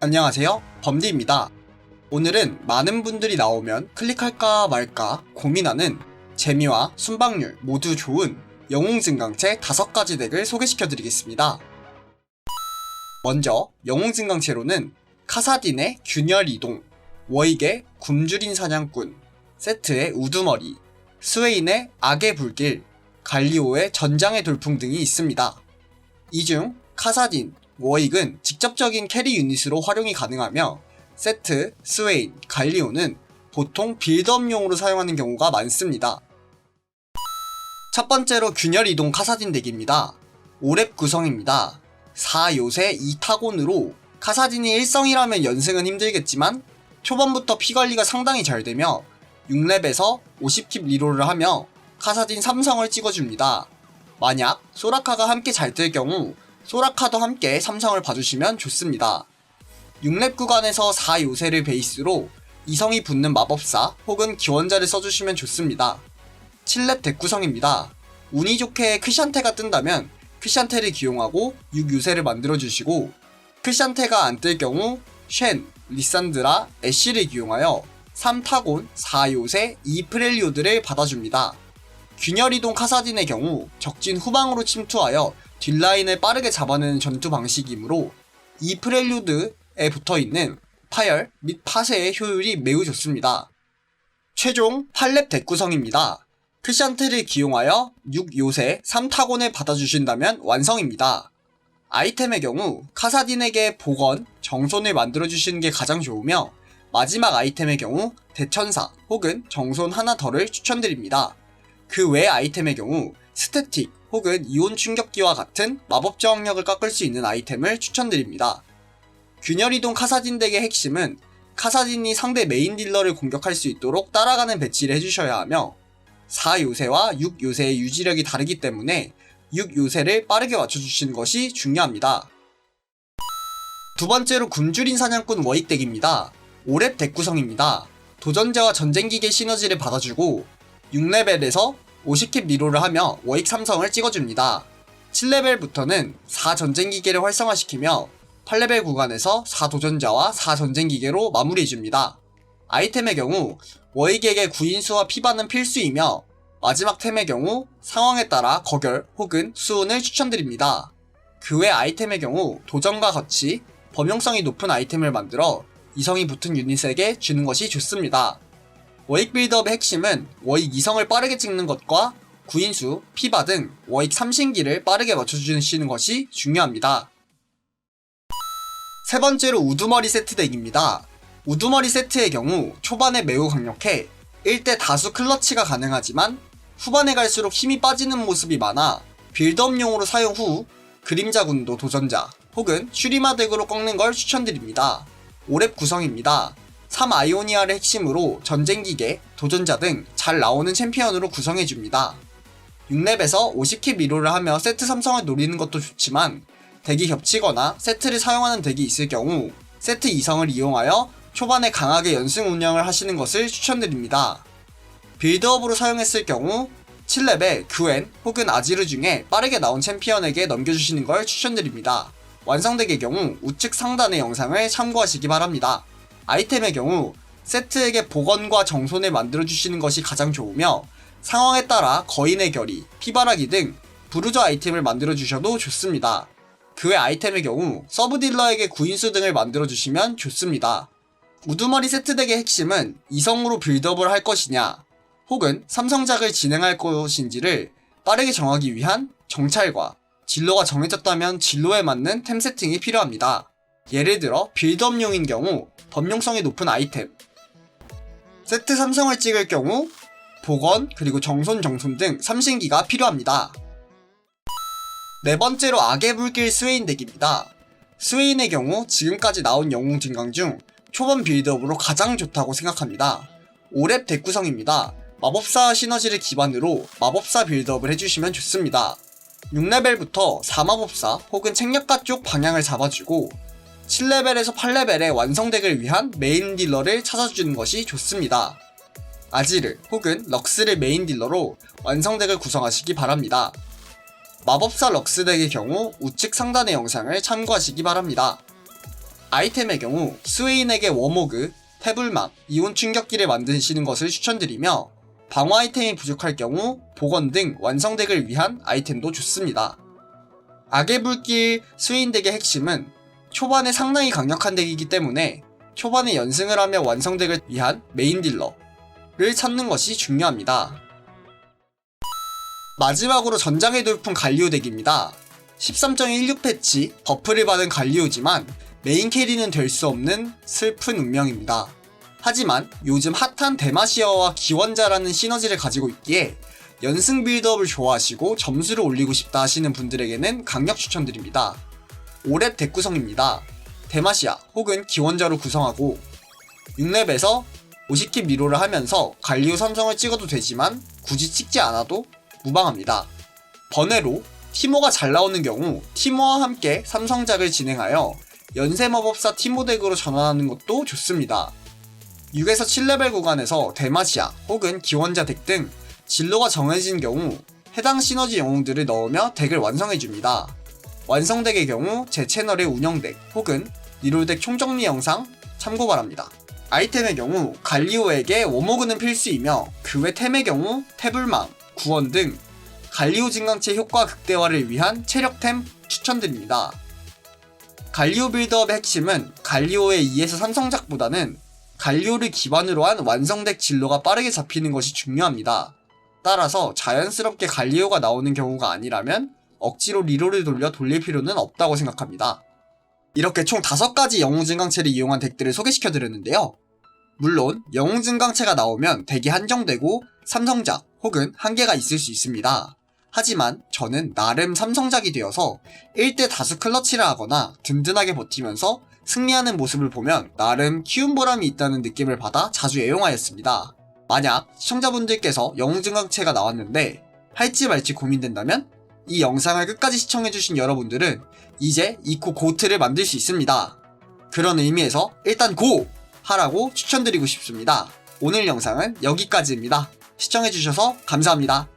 안녕하세요, 범디입니다. 오늘은 많은 분들이 나오면 클릭할까 말까 고민하는 재미와 순박률 모두 좋은 영웅 증강체 5가지 덱을 소개시켜드리겠습니다. 먼저 영웅 증강체로는 카사딘의 균열 이동, 워익의 굶주린 사냥꾼, 세트의 우두머리, 스웨인의 악의 불길, 갈리오의 전장의 돌풍 등이 있습니다. 이 중 카사딘, 워익은 직접적인 캐리 유닛으로 활용이 가능하며 세트, 스웨인, 갈리오는 보통 빌드업용으로 사용하는 경우가 많습니다. 첫 번째로 균열 이동 카사딘 덱입니다. 5렙 구성입니다. 4요새 2타곤으로 카사딘이 1성이라면 연승은 힘들겠지만 초반부터 피관리가 상당히 잘 되며 6렙에서 50킵 리롤을 하며 카사딘 3성을 찍어줍니다. 만약 소라카가 함께 잘 뜰 경우 소라카도 함께 3성을 봐주시면 좋습니다. 6렙 구간에서 4요새를 베이스로 2성이 붙는 마법사 혹은 기원자를 써주시면 좋습니다. 7렙 덱 구성입니다. 운이 좋게 크샨테가 뜬다면 크샨테를 기용하고 6요새를 만들어주시고 크샨테가 안 뜰 경우 쉔, 리산드라, 애쉬를 기용하여 3타곤, 4요새, 2프렐리오드를 받아줍니다. 균열이동 카사딘의 경우 적진 후방으로 침투하여 뒷라인을 빠르게 잡아내는 전투 방식이므로 2프렐리오드에 붙어있는 파열 및 파쇄의 효율이 매우 좋습니다. 최종 8렙 덱 구성입니다. 크샨테를 기용하여 6요새 3타곤을 받아주신다면 완성입니다. 아이템의 경우 카사딘에게 복원, 정손을 만들어주시는 게 가장 좋으며 마지막 아이템의 경우 대천사 혹은 정손 하나 더를 추천드립니다. 그 외 아이템의 경우 스태틱 혹은 이온 충격기와 같은 마법 저항력을 깎을 수 있는 아이템을 추천드립니다. 균열이동 카사딘 덱의 핵심은 카사딘이 상대 메인 딜러를 공격할 수 있도록 따라가는 배치를 해주셔야 하며 4요새와 6요새의 유지력이 다르기 때문에 6요새를 빠르게 맞춰주시는 것이 중요합니다. 두 번째로 굶주린 사냥꾼 워익 덱입니다. 5렙 덱 구성입니다. 도전자와 전쟁기계 시너지를 받아주고 6레벨에서 50킵 리롤을 하며 워익 3성을 찍어줍니다. 7레벨부터는 4전쟁기계를 활성화시키며 8레벨 구간에서 4도전자와 4전쟁기계로 마무리해줍니다. 아이템의 경우 워익에게 구인수와 피반은 필수이며 마지막 템의 경우 상황에 따라 거결 혹은 수운을 추천드립니다. 그 외 아이템의 경우 도전과 같이 범용성이 높은 아이템을 만들어 이성이 붙은 유닛에게 주는 것이 좋습니다. 워익 빌드업의 핵심은 워익 2성을 빠르게 찍는 것과 구인수, 피바 등 워익 3신기를 빠르게 맞춰주시는 것이 중요합니다. 세 번째로 우두머리 세트 덱입니다. 우두머리 세트의 경우 초반에 매우 강력해 1대 다수 클러치가 가능하지만 후반에 갈수록 힘이 빠지는 모습이 많아 빌드업용으로 사용 후 그림자 군도 도전자 혹은 슈리마 덱으로 꺾는 걸 추천드립니다. 5렙 구성입니다. 3아이오니아를 핵심으로 전쟁기계, 도전자 등 잘 나오는 챔피언으로 구성해줍니다. 6렙에서 50킵 리롤을 하며 세트 3성을 노리는 것도 좋지만 덱이 겹치거나 세트를 사용하는 덱이 있을 경우 세트 2성을 이용하여 초반에 강하게 연승 운영을 하시는 것을 추천드립니다. 빌드업으로 사용했을 경우 7렙에 그웬 혹은 아지르 중에 빠르게 나온 챔피언에게 넘겨주시는 걸 추천드립니다. 완성덱의 경우 우측 상단의 영상을 참고하시기 바랍니다. 아이템의 경우 세트에게 복원과 정손을 만들어주시는 것이 가장 좋으며 상황에 따라 거인의 결의, 피바라기 등 부르저 아이템을 만들어주셔도 좋습니다. 그 외 아이템의 경우 서브딜러에게 구인수 등을 만들어주시면 좋습니다. 우두머리 세트 덱의 핵심은 2성으로 빌드업을 할 것이냐 혹은 3성작을 진행할 것인지를 빠르게 정하기 위한 정찰과 진로가 정해졌다면 진로에 맞는 템 세팅이 필요합니다. 예를 들어 빌드업용인 경우 범용성이 높은 아이템, 세트 3성을 찍을 경우 복원 그리고 정손 등 3신기가 필요합니다. 네 번째로 악의 불길 스웨인 덱입니다. 스웨인의 경우 지금까지 나온 영웅 증강 중 초반 빌드업으로 가장 좋다고 생각합니다. 5렙 덱 구성입니다. 마법사 시너지를 기반으로 마법사 빌드업을 해주시면 좋습니다. 6레벨부터 4마법사 혹은 책략가 쪽 방향을 잡아주고 7레벨에서 8레벨의 완성덱을 위한 메인 딜러를 찾아주는 것이 좋습니다. 아지르 혹은 럭스를 메인 딜러로 완성덱을 구성하시기 바랍니다. 마법사 럭스 덱의 경우 우측 상단의 영상을 참고하시기 바랍니다. 아이템의 경우 스웨인에게 워모그, 태블막, 이온 충격기를 만드시는 것을 추천드리며 방어 아이템이 부족할 경우 복원 등 완성덱을 위한 아이템도 좋습니다. 악의 불길 스웨인 덱의 핵심은 초반에 상당히 강력한 덱이기 때문에 초반에 연승을 하며 완성덱을 위한 메인 딜러를 찾는 것이 중요합니다. 마지막으로 전장의 돌풍 갈리오 덱입니다. 13.16 패치 버프를 받은 갈리오지만 메인 캐리는 될 수 없는 슬픈 운명입니다. 하지만 요즘 핫한 데마시아와 기원자라는 시너지를 가지고 있기에 연승 빌드업을 좋아하시고 점수를 올리고 싶다 하시는 분들에게는 강력 추천드립니다. 5렙 덱 구성입니다. 데마시아 혹은 기원자로 구성하고 6렙에서 50킵 리롤을 하면서 갈리오 삼성을 찍어도 되지만 굳이 찍지 않아도 무방합니다. 번외로 티모가 잘 나오는 경우 티모와 함께 삼성작을 진행하여 연쇄마법사 티모 덱으로 전환하는 것도 좋습니다. 6에서 7레벨 구간에서 데마시아 혹은 기원자 덱 등 진로가 정해진 경우 해당 시너지 영웅들을 넣으며 덱을 완성해줍니다. 완성덱의 경우 제 채널의 운영덱 혹은 리롤덱 총정리 영상 참고 바랍니다. 아이템의 경우 갈리오에게 워모그는 필수이며 그 외 템의 경우 태블망, 구원 등 갈리오 증강체 효과 극대화를 위한 체력템 추천드립니다. 갈리오 빌드업의 핵심은 갈리오의 2에서 3성작보다는 갈리오를 기반으로 한 완성덱 진로가 빠르게 잡히는 것이 중요합니다. 따라서 자연스럽게 갈리오가 나오는 경우가 아니라면 억지로 리롤을 돌릴 필요는 없다고 생각합니다. 이렇게 총 5가지 영웅 증강체를 이용한 덱들을 소개시켜드렸는데요. 물론 영웅 증강체가 나오면 덱이 한정되고 삼성작 혹은 한계가 있을 수 있습니다. 하지만 저는 나름 삼성작이 되어서 1대 다수 클러치를 하거나 든든하게 버티면서 승리하는 모습을 보면 나름 키운 보람이 있다는 느낌을 받아 자주 애용하였습니다. 만약 시청자분들께서 영웅 증강체가 나왔는데 할지 말지 고민된다면 이 영상을 끝까지 시청해주신 여러분들은 이제 이코 고트를 만들 수 있습니다. 그런 의미에서 일단 고! 하라고 추천드리고 싶습니다. 오늘 영상은 여기까지입니다. 시청해주셔서 감사합니다.